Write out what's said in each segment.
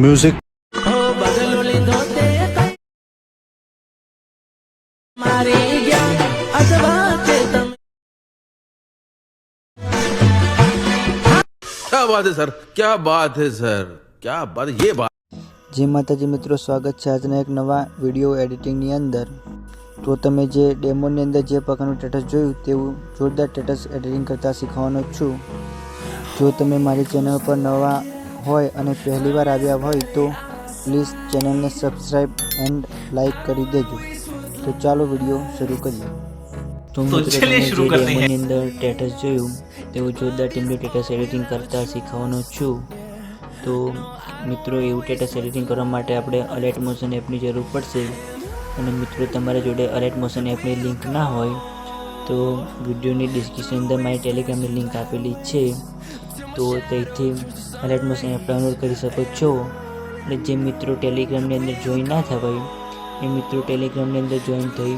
Music क्या बात है सर, क्या बात है सर, क्या बात है ये बात। जय माताजी मित्रों, स्वागत है આજના એક નવા વિડીયો એડિટિંગની અંદર। તો તમે જે ડેમોની અંદર જે પ્રકારનું સ્ટેટસ જોયું તેવું જોરદાર સ્ટેટસ એડિટિંગ કરતા શીખવાનો છું। જો તમે મારી ચેનલ પર નવા હોય અને પહેલીવાર આવ્યા હોય તો પ્લીઝ ચેનલને સબસ્ક્રાઇબ એન્ડ લાઈક કરી દેજો। તો ચાલો વિડીયો શરૂ કરીએ। તો ચलिए शुरू करते हैं। ડેમોની અંદર સ્ટેટસ જોયું તેવું જોરદાર ટીમનું સ્ટેટસ એડિટિંગ કરતા શીખવાનો છું। તો મિત્રો એવું સ્ટેટસ એડિટિંગ કરવા માટે આપણે અલર્ટ મોશન એપની જરૂર પડશે અને મિત્રો તમારા જોડે અલર્ટ મોશન એપની લિંક ના હોય તો વિડીયોની ડિસ્ક્રિપ્શન અંદર મારી ટેલિગ્રામની લિંક આપેલી છે, તો ત્યાંથી અલર્ટ મોશન એપ ડાઉનલોડ કરી શકો છો। અને જે મિત્રો ટેલિગ્રામની અંદર જોઈન ના થવાય એ મિત્રો ટેલિગ્રામની અંદર જોઈન થઈ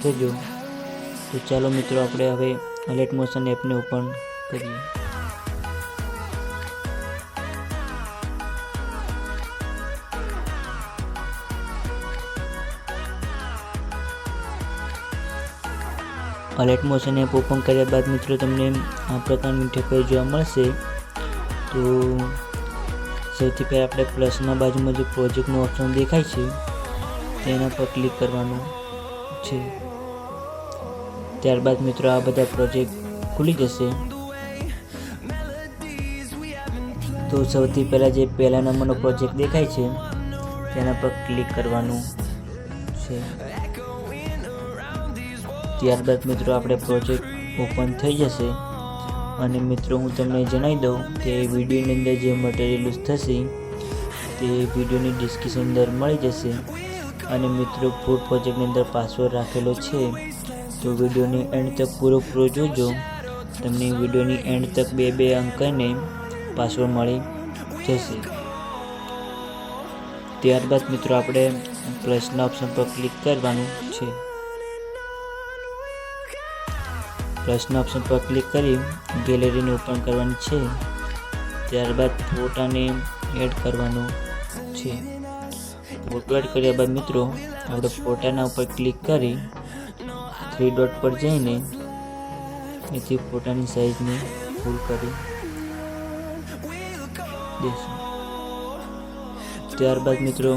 જજો। તો ચાલો મિત્રો આપણે હવે અલર્ટ મોશન એપને ઓપન કરીએ। अलर्ट मोशन एप ओपन કર્યા બાદ મિત્રો તમને આ પ્રકારનું ઇન્ટરફેસ જોવા મળશે। તો સૌથી પહેલાં આપણે પ્લસના બાજુમાં જે પ્રોજેક્ટનું ઓપ્શન દેખાય છે તેના પર ક્લિક કરવાનું છે। ત્યારબાદ મિત્રો આ બધા પ્રોજેક્ટ ખુલી જશે। તો સૌથી પહેલાં જે પહેલા નંબરનો પ્રોજેક્ટ દેખાય છે તેના પર ક્લિક કરવાનું છે। ત્યારબાદ મિત્રો આપણે પ્રોજેક્ટ ઓપન થઈ જશે અને મિત્રો હું તમને જણાવી દઉં કે વિડીયોની અંદર જે મટીરિયલ યુઝ થશે તે વિડીયોની ડિસ્ક્રિપ્શન અંદર મળી જશે। અને મિત્રો ફૂડ પ્રોજેક્ટની અંદર પાસવર્ડ રાખેલો છે, તો વિડીયોની એન્ડ તક પૂરો જોજો। તમને વિડીયોની એન્ડ તક બે અંકને પાસવર્ડ મળી જશે। ત્યારબાદ મિત્રો આપણે પ્લસના ઓપ્શન પર ક્લિક કરવાનું છે। પ્લસના ઓપ્શન પર ક્લિક કરી ગેલેરીને ઓપન કરવાની છે। ત્યારબાદ ફોટાને એડ કરવાનો છે। ફોટો એડ કર્યા બાદ મિત્રો આપણે ફોટાના ઉપર ક્લિક કરી 3 ડોટ પર જઈને એથી ફોટાની સાઈઝને ફૂલ કરી દઈશું। ત્યારબાદ મિત્રો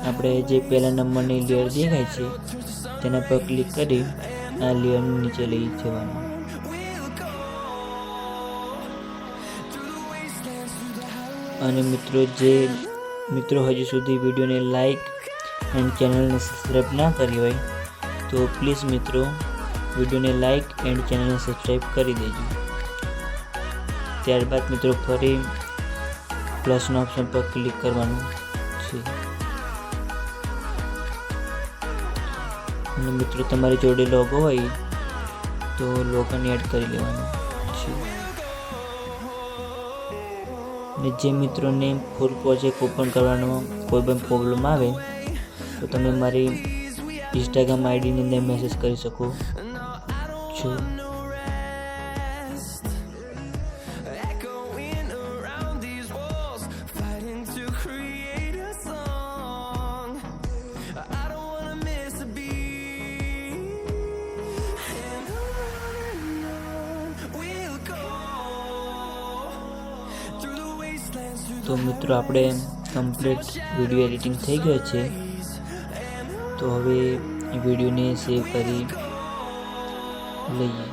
આપણે જે પહેલા નંબરની લેયર દેખાય છે તેના પર ક્લિક કરી આ લેયરની નીચે લઈ જવાનું। અને મિત્રો હજુ સુધી વિડીયોને લાઈક એન્ડ ચેનલને સબસ્ક્રાઈબ ના કરી હોય તો પ્લીઝ મિત્રો વિડીયોને લાઈક એન્ડ ચેનલને સબસ્ક્રાઈબ કરી દેજો। ત્યારબાદ મિત્રો ફરી પ્લસના ઓપ્શન પર ક્લિક કરવાનું છે। અને મિત્રો તમારી જોડે લોગો હોય તો લોગોને એડ કરી લેવાનું છે। અને જે મિત્રોને ફૂલ પ્રોજેક્ટ ઓપન કરવાનો કોઈ પણ પ્રોબ્લેમ આવે તો તમે મારી ઇન્સ્ટાગ્રામ આઈડીની અંદર મેસેજ કરી શકો છો। તો મિત્રો આપણે કમ્પ્લીટ વિડીયો એડિટિંગ થઈ ગયો છે। તો હવે વિડીયોને સેવ કરી લઈએ।